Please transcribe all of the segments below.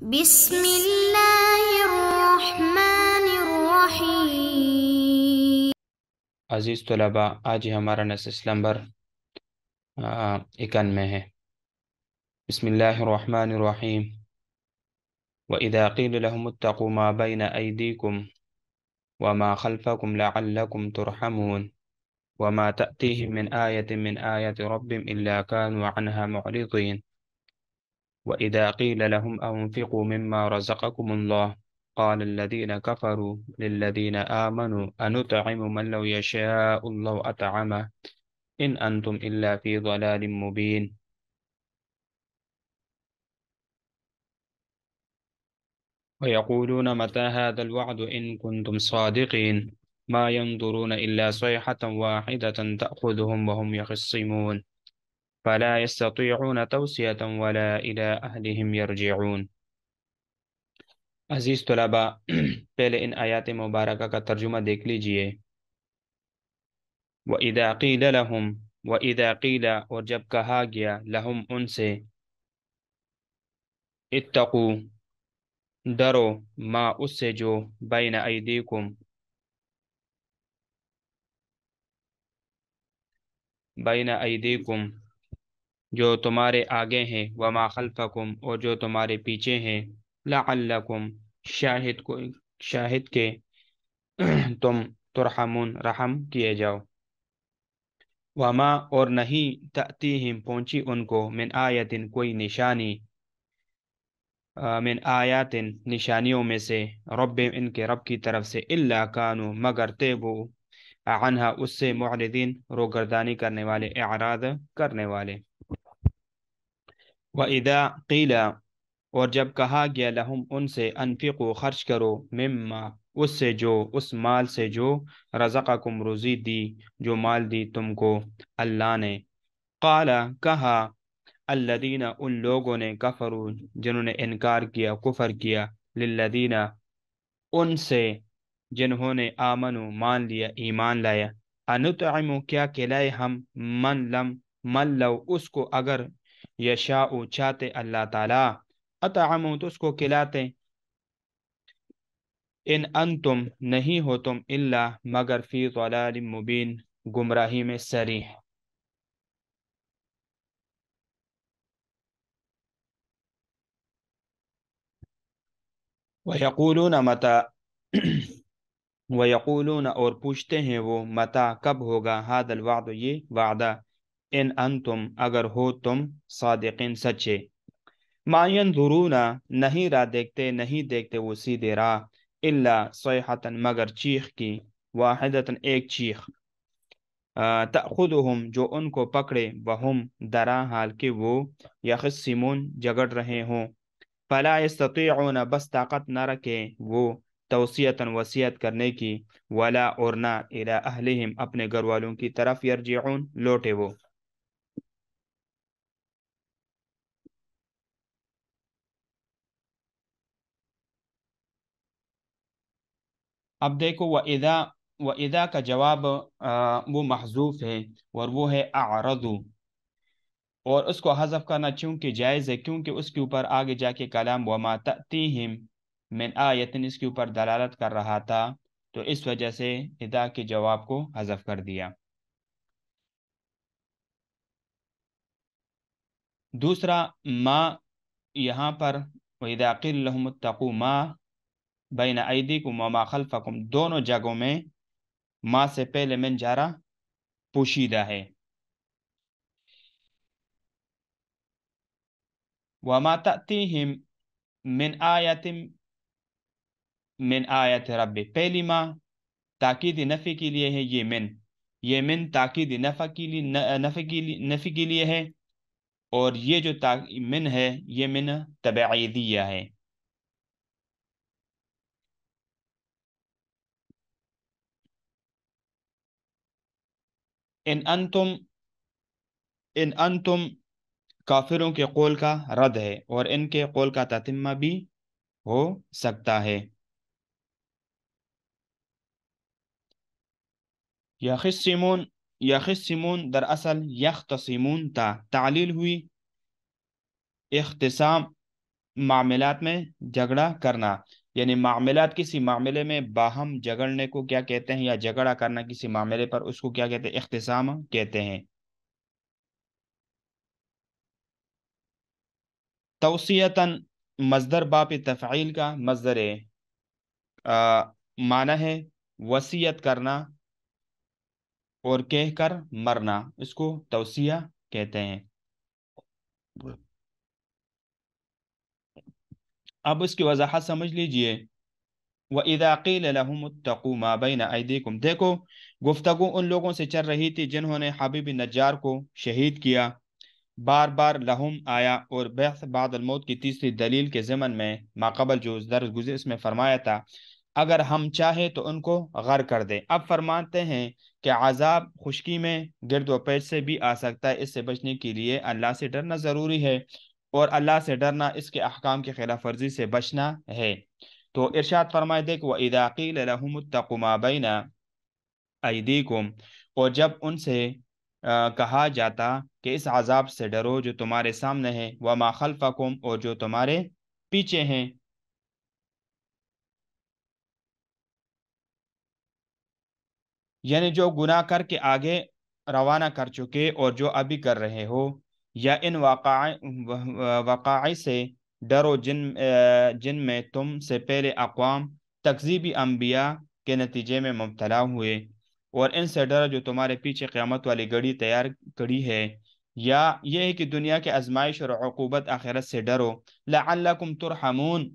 بسم اللہ الرحمن الرحیم۔ عزیز طلباء، آج ہمارا نصیحت نمبر 91 ہے۔ بسم اللہ الرحمن الرحیم۔ وَإِذَا قِيلَ لَهُمُ اتَّقُوا مَا بَيْنَ أَيْدِيكُمْ وَمَا خَلْفَكُمْ لَعَلَّكُمْ تُرْحَمُونَ وَمَا تَأْتِيهِمْ مِنْ آيَةٍ مِنْ آيَاتِ رَبِّهِمْ إِلَّا كَانُوا عَنْهَا مُعْرِضِينَ وَإِذَا قِيلَ لَهُمْ أَنْفِقُوا مِمَّا رَزَقَكُمُ اللَّهُ قَالَ الَّذِينَ كَفَرُوا لِلَّذِينَ آمَنُوا أَنُطْعِمُ مَنْ لَوْ يَشَاءُ اللَّهُ أَطْعَمَهُ إِنْ أَنْتُمْ إِلَّا فِي ضَلَالٍ مُبِينٍ۔ ويقولون متى هذا الوعد إن كنتم صادقين ما ينظرون إلا صيحة واحدة تأخذهم وهم يخصمون فلا يستطيعون توصية ولا إلى أهلهم يرجعون۔ عزیز طلباء، پہلے ان آیات مبارکہ کا ترجمہ دیکھ لیجئے۔ وَإِذَا قِيلَ لَهُمْ، وَإِذَا قِيلَ اور جب کہا گیا، لَهُمْ ان سے، اتقوا ڈرو، ما اس سے جو، بین ایدیکم بین ایدیکم جو تمہارے آگے ہیں، وما خلفکم اور جو تمہارے پیچھے ہیں، لعلکم شاہد کے تم ترحمون رحم کیے جاؤ، وما اور نہیں تأتیہم پہنچی ان کو، من آیتن کوئی نشانی، من آیات نشانیوں میں سے، رب ان کے رب کی طرف سے، الا کانو مگر تھے وہ، عنہا اس سے، معرضین روگردانی کرنے والے، اعراض کرنے والے۔ وَإِذَا قِيلَ اور جب کہا گیا، لہم ان سے، انفقوا خرچ کرو، مما اس سے جو، اس مال سے جو، رزقکم روزی دی، جو مال دی تم کو اللہ نے، قال کہا، الذین ان لوگوں نے، کفروا جنہوں نے انکار کیا، کفر کیا، للذین ان سے جنہوں نے، آمنوا مان لیا، ایمان لایا، انطعم کیا کھلائے ہم، من لو اس کو اگر، یشاء چاہتے اللہ تعالی، اطعموا تو اس کو کھلاتے، ان انتم نہیں ہو تم، الا مگر، فی ضلال مبین گمراہی میں صریح۔ وَيَقُولُونَ مَتَى وَيَقُولُونَ اور پوچھتے ہیں وہ، متا کب ہوگا، هذا الوعد یہ وعدہ، ان انتم اگر ہو تم، صادقین سچے، ما ينظرون نہیں راہ دیکھتے، نہیں دیکھتے وہ سیدھے راہ، الا صیحة مگر چیخ کی، واحدة ایک چیخ، تأخذهم جو ان کو پکڑے، وہم درا حال کہ وہ، یخصمون جگڑ رہے ہوں، فلا يستطيعون بس طاقت نہ رکھے وہ، توصیتاً وصیت کرنے کی، ولا اور نہ، الى اہلہم اپنے گھر والوں کی طرف، یرجعون لوٹے وہ۔ اب دیکھو، وَإِذَا کا جواب وہ محذوف ہے، اور وہ ہے اعرضوا، اور اس کو حذف کرنا چونکہ جائز ہے، کیونکہ اس کے اوپر آگے جا کے کلام وما تأتیہم من آیت اس کے اوپر دلالت کر رہا تھا، تو اس وجہ سے اذا کے جواب کو حذف کر دیا۔ دوسرا، ما یہاں پر، وَإِذَا قِيلَ لَهُمُ اتَّقُوا مَا بَيْنَ أَيْدِيكُمْ وَمَا خَلْفَكُمْ دونوں جگہوں میں ما سے پہلے من جارہ پوشیدہ ہے، وَمَا تَأْتِيهِمْ من آیت من آیت رب، پہلی ما تاکید نفی کے لیے ہے، یہ من تاکید نفی کے لیے ہے، اور یہ جو من ہے یہ من تبعیدیہ ہے۔ ان انتم کافروں کے قول کا رد ہے، اور ان کے قول کا تتمہ بھی ہو سکتا ہے۔ یخصمون دراصل یختصمون تا تعلیل ہوئی، اختصام معاملات میں جھگڑا کرنا، یعنی معاملات، کسی معاملے میں باہم جھگڑنے کو کیا کہتے ہیں، یا جھگڑا کرنا کسی معاملے پر، اس کو کیا کہتے ہیں، اختصام کہتے ہیں۔ توصیتاً مصدر باب تفعیل کا مصدر معنی ہے وصیت کرنا اور کہہ کر مرنا، اس کو توصیہ کہتے ہیں۔ اب اس کی وضاحت سمجھ لیجئے۔ وَإِذَا قِيلَ لَهُمُ اتَّقُوا مَا بَيْنَ أَيْدِيكُمْ، دیکھو گفتگو ان لوگوں سے چل رہی تھی جنہوں نے حبیب نجار کو شہید کیا۔ بار بار لہم آیا، اور بحث بعد الموت کی تیسری دلیل کے ضمن میں ماقبل جو درس گزر اس میں فرمایا تھا اگر ہم چاہیں تو ان کو غر کر دیں۔ اب فرماتے ہیں کہ عذاب خشکی میں گرد و پیش سے بھی آ سکتا ہے، اس سے بچنے کے لیے اللہ سے ڈرنا ضروری ہے، اور اللہ سے ڈرنا اس کے احکام کی خلاف ورزی سے بچنا ہے۔ تو ارشاد فرمائے دیکھ وَإِذَا قِيلَ لَهُمُ اتَّقُوا مَا بَيْنَ أَيْدِيكُمْ، اور جب ان سے کہا جاتا کہ اس عذاب سے ڈرو جو تمہارے سامنے ہے، وَمَا خَلْفَكُمْ، اور جو تمہارے پیچھے ہیں، یعنی جو گناہ کر کے آگے روانہ کر چکے اور جو ابھی کر رہے ہو، یا ان وقائع سے ڈرو جن میں تم سے پہلے اقوام تکذیبی انبیاء کے نتیجے میں مبتلا ہوئے، اور ان سے ڈرو جو تمہارے پیچھے قیامت والی گھڑی تیار کری ہے، یا یہ ہے کہ دنیا کے آزمائش اور عقوبت آخرت سے ڈرو، لعلکم ترحمون،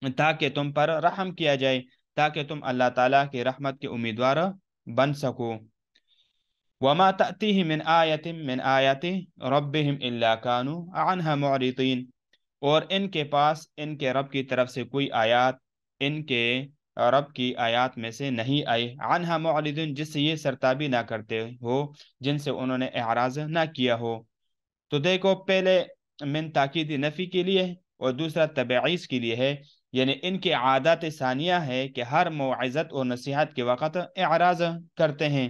تاکہ تم پر رحم کیا جائے، تاکہ تم اللہ تعالیٰ کی رحمت کے امیدوار بن سکو۔ وما تأتیہم من آیت من آیات ربہم الا کانوا عنہا معرضین، اور ان کے پاس ان کے رب کی طرف سے کوئی آیات ان کے رب کی آیات میں سے نہیں آئی، عنہا معرضین، جس سے یہ سرتابی نہ کرتے ہو، جن سے انہوں نے اعراض نہ کیا ہو۔ تو دیکھو پہلے من تاکید نفی کے لیے، اور دوسرا تبعیض کے لیے ہے، یعنی ان کی عادت ثانیہ ہے کہ ہر موعظت اور نصیحت کے وقت اعراض کرتے ہیں۔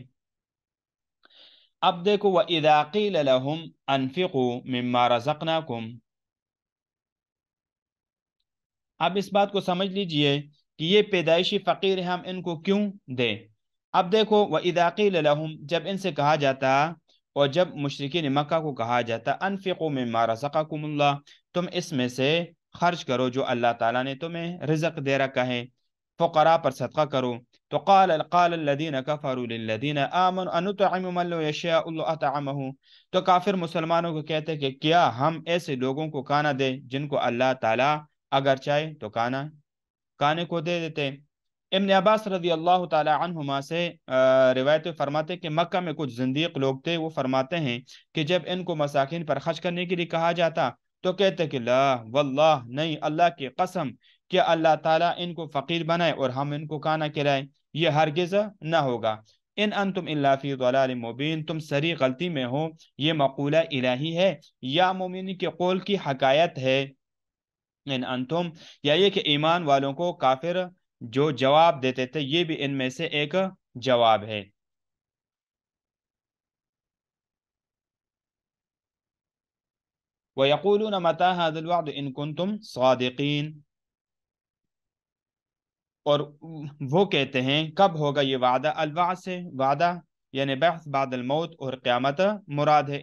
اب دیکھو وَإِذَا قِيلَ لَهُمْ أَنفِقُوا مِمَّا رَزَقْنَاكُمْ، اب اس بات کو سمجھ لیجئے کہ یہ پیدائشی فقیر ہیں، ہم ان کو کیوں دیں۔ اب دیکھو وَإِذَا قِيلَ لَهُمْ، جب ان سے کہا جاتا، اور جب مشرکین مکہ کو کہا جاتا انفقوا مما رزقکم اللہ، تم اس میں سے خرچ کرو جو اللہ تعالیٰ نے تمہیں رزق دے رکھا ہے، فقراء پر صدقہ کرو، تو قال الذين كفروا للذين آمنوا انطعم من لو يشاء الله اطعمه، تو کافر مسلمانوں کو کہتے کہ کیا ہم ایسے لوگوں کو کھانا دے جن کو اللہ تعالیٰ اگر چاہے تو کھانے کو دے دیتے۔ ابن عباس رضی اللہ تعالی عنہما سے روایت فرماتے کہ مکہ میں کچھ زندیق لوگ تھے، وہ فرماتے ہیں کہ جب ان کو مساکین پر خرچ کرنے کے لیے کہا جاتا تو کہتے کہ لا واللہ، نہیں اللہ کی قسم کہ اللہ تعالیٰ ان کو فقیر بنائے اور ہم ان کو کھانا کھلائیں، یہ ہرگز نہ ہوگا۔ ان انتم الا فی ضلال مبین، تم سری غلطی میں ہو، یہ مقولہ الہی ہے یا مومن کے قول کی حکایت ہے۔ ان انتم، یا یہ کہ ایمان والوں کو کافر جو جواب دیتے تھے، یہ بھی ان میں سے ایک جواب ہے۔ وَيَقُولُونَ مَتَى هَذَا الْوَعْدُ إِن كُنتُمْ صَادِقِينَ، اور وہ کہتے ہیں کب ہوگا یہ وعدہ، الوعد سے وعدہ یعنی بحث بعد الموت اور قیامت مراد ہے،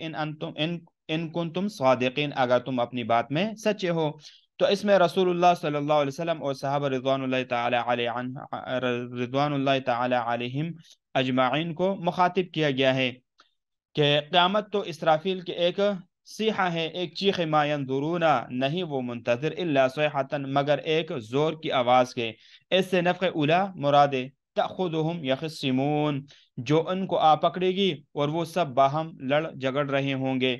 ان کنتم صادقین، اگر تم اپنی بات میں سچے ہو۔ تو اس میں رسول اللہ صلی اللہ علیہ وسلم اور صحابہ رضوان اللہ تعالی علیہم اجمعین کو مخاطب کیا گیا ہے کہ قیامت تو اسرافیل کے ایک صیحہ ہے، ایک چیخ، ما ینظرون، نہیں وہ منتظر، الا صیحۃ، مگر ایک زور کی آواز کے، اس سے نفخ اولا مراد ہے، تأخذہم یخصمون، جو ان کو آ پکڑے گی اور وہ سب باہم لڑ جگڑ رہے ہوں گے۔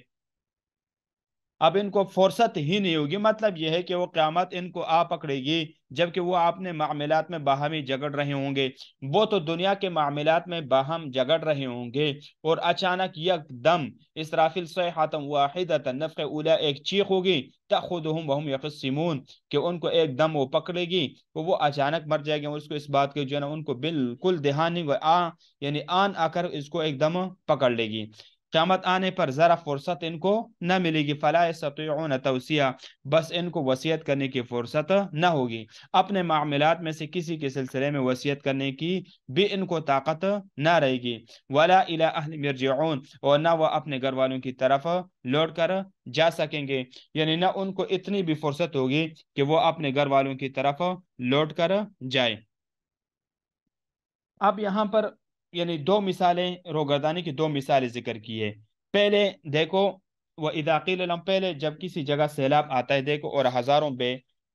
اب ان کو فرصت ہی نہیں ہوگی، مطلب یہ ہے کہ وہ قیامت ان کو آ پکڑے گی جبکہ وہ اپنے معاملات میں باہمی جگڑ رہے ہوں گے۔ وہ تو دنیا کے معاملات میں باہم جگڑ رہے ہوں گے، اور اچانک یک دم اسرافیل صیحۃ واحدۃ، نفخ اولا ایک چیخ ہوگی، تأخذہم وہم یخصمون، کہ ان کو ایک دم وہ پکڑے گی، وہ اچانک مر جائے گے، اور اس کو اس بات کے جو ہے نا ان کو بالکل دہانی یعنی آن آ کر اس کو ایک دم پکڑ لے گی۔ قیامت آنے پر ذرا فرصت ان کو نہ ملے گی، فلا یستطیعون توصیہ، بس ان کو وصیت کرنے کی فرصت نہ ہوگی، اپنے معاملات میں سے کسی کے سلسلے میں وصیت کرنے کی بھی ان کو طاقت نہ رہے گی، ولا الی اہلہم یرجعون، اور نہ وہ اپنے گھر والوں کی طرف لوٹ کر جا سکیں گے، یعنی نہ ان کو اتنی بھی فرصت ہوگی کہ وہ اپنے گھر والوں کی طرف لوٹ کر جائے۔ اب یہاں پر یعنی دو مثالیں، روگردانی کی دو مثالیں ذکر کی ہے۔ پہلے دیکھو، وہ اذا قیل لهم، پہلے جب کسی جگہ سیلاب آتا ہے دیکھو اور ہزاروں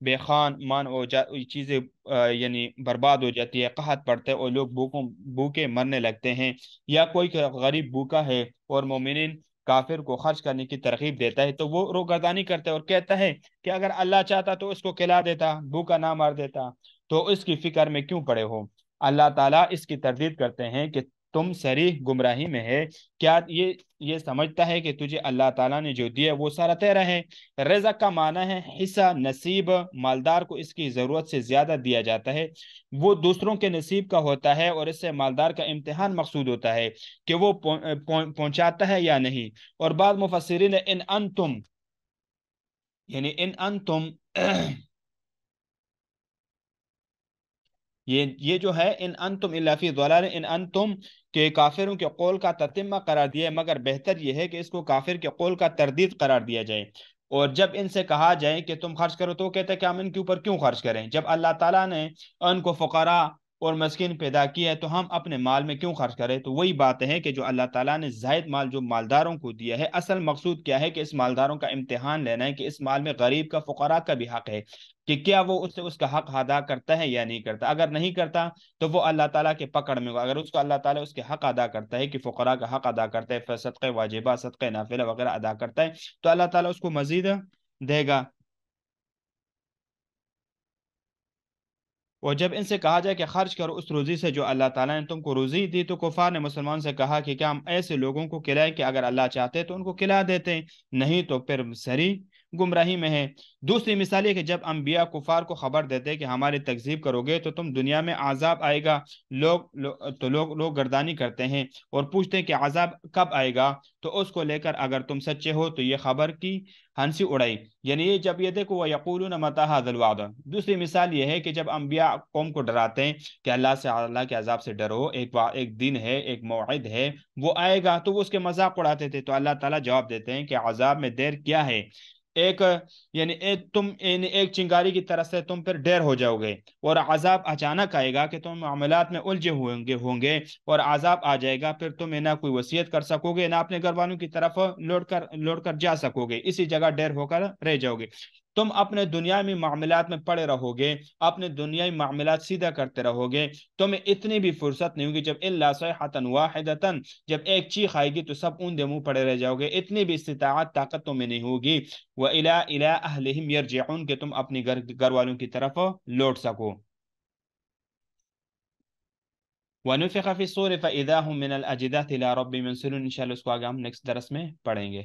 بے خان مان چیزیں یعنی برباد ہو جاتی ہے، قحط پڑتے ہیں اور لوگ بھوکے مرنے لگتے ہیں، یا کوئی غریب بھوکا ہے اور مومنین کافر کو خرچ کرنے کی ترغیب دیتا ہے تو وہ روگردانی کرتا ہے اور کہتا ہے کہ اگر اللہ چاہتا تو اس کو کھلا دیتا، بھوکا نہ مار دیتا، تو اس کی فکر میں کیوں پڑے ہو؟ اللہ تعالیٰ اس کی تردید کرتے ہیں کہ تم صریح گمراہی میں ہے، کیا یہ سمجھتا ہے کہ تجھے اللہ تعالیٰ نے جو دیا وہ سارا تیرا ہے؟ رزق کا معنی ہے حصہ، نصیب، مالدار کو اس کی ضرورت سے زیادہ دیا جاتا ہے، وہ دوسروں کے نصیب کا ہوتا ہے، اور اس سے مالدار کا امتحان مقصود ہوتا ہے کہ وہ پہنچاتا ہے یا نہیں۔ اور بعض مفسرین نے ان انتم، یعنی ان انتم یہ جو ہے ان انتم الا فی ضلال، ان انتم کے کافروں کے قول کا تتمہ قرار دیا ہے، مگر بہتر یہ ہے کہ اس کو کافر کے قول کا تردید قرار دیا جائے۔ اور جب ان سے کہا جائے کہ تم خرچ کرو تو وہ کہتے ہیں کہ ہم ان کے اوپر کیوں خرچ کریں؟ جب اللہ تعالیٰ نے ان کو فقراء اور مسکین پیدا کیا ہے تو ہم اپنے مال میں کیوں خرچ کریں؟ تو وہی بات ہے کہ جو اللہ تعالیٰ نے زائد مال جو مالداروں کو دیا ہے، اصل مقصود کیا ہے کہ اس مالداروں کا امتحان لینا ہے کہ اس مال میں غریب کا، فقراء کا بھی حق ہے، کہ کیا وہ اس سے اس کا حق ادا کرتا ہے یا نہیں کرتا۔ اگر نہیں کرتا تو وہ اللہ تعالیٰ کے پکڑ میں ہوگا، اگر اس کو اللہ تعالیٰ اس کے حق ادا کرتا ہے کہ فقراء کا حق ادا کرتا ہے، صدقہ واجبہ، صدقہ نافلہ وغیرہ ادا کرتا ہے، تو اللہ تعالیٰ اس کو مزید دے گا۔ اور جب ان سے کہا جائے کہ خرچ کرو اس روزی سے جو اللہ تعالیٰ نے تم کو روزی دی، تو کفار نے مسلمان سے کہا کہ کیا ہم ایسے لوگوں کو کھلائیں کہ اگر اللہ چاہتے تو ان کو کھلا دیتے، نہیں تو پھر سری گمراہی میں ہے۔ دوسری مثال یہ کہ جب انبیاء کفار کو خبر دیتے کہ ہماری تکذیب کرو گے تو تم دنیا میں عذاب آئے گا، لوگ گردانی کرتے ہیں اور پوچھتے ہیں کہ عذاب کب آئے گا، تو اس کو لے کر اگر تم سچے ہو تو یہ خبر کی ہنسی اڑائی، یعنی یہ جب یہ دیکھو وَيَقُولُونَ مَتَىٰ هَٰذَا الْوَعْدُ۔ دوسری مثال یہ ہے کہ جب انبیاء قوم کو ڈراتے ہیں کہ اللہ کے عذاب سے ڈرو، ایک دن ہے، ایک موعد ہے، وہ آئے گا، تو وہ اس کے مذاق اڑاتے تھے، تو اللہ تعالیٰ جواب دیتے ہیں کہ عذاب میں دیر کیا ہے، ایک یعنی ایک چنگاری کی طرف سے تم پھر ڈیر ہو جاؤ گے، اور عذاب اچانک آئے گا کہ تم معاملات میں الجھے ہوں گے، اور عذاب آ جائے گا، پھر تم نہ کوئی وصیت کر سکو گے، نہ اپنے گھر والوں کی طرف لوٹ کر جا سکو گے، اسی جگہ ڈیر ہو کر رہ جاؤ گے۔ تم اپنے دنیا میں معاملات میں پڑے رہو گے، اپنے دنیائی معاملات سیدھا کرتے رہو گے، تمہیں اتنی بھی فرصت نہیں ہوگی، جب الا صیحۃ واحدۃ، جب ایک چیخ آئے گی تو سب اوندے منہ پڑے رہ جاؤ گے، اتنی بھی استطاعت طاقت تمہیں نہیں ہوگی، وَإِلَىٰ أَهْلِهِمْ يَرْجِعُونَ، کہ تم اپنی گھر والوں کی طرف لوٹ سکو۔ وَنُفِخَ فِي الصُّورِ فَإِذَا هُم مِّنَ الْأَجْدَاثِ إِلَىٰ رَبِّهِمْ يَنسِلُونَ، انشاءاللہ اس کو آگے ہم نیکسٹ درس میں پڑھیں گے۔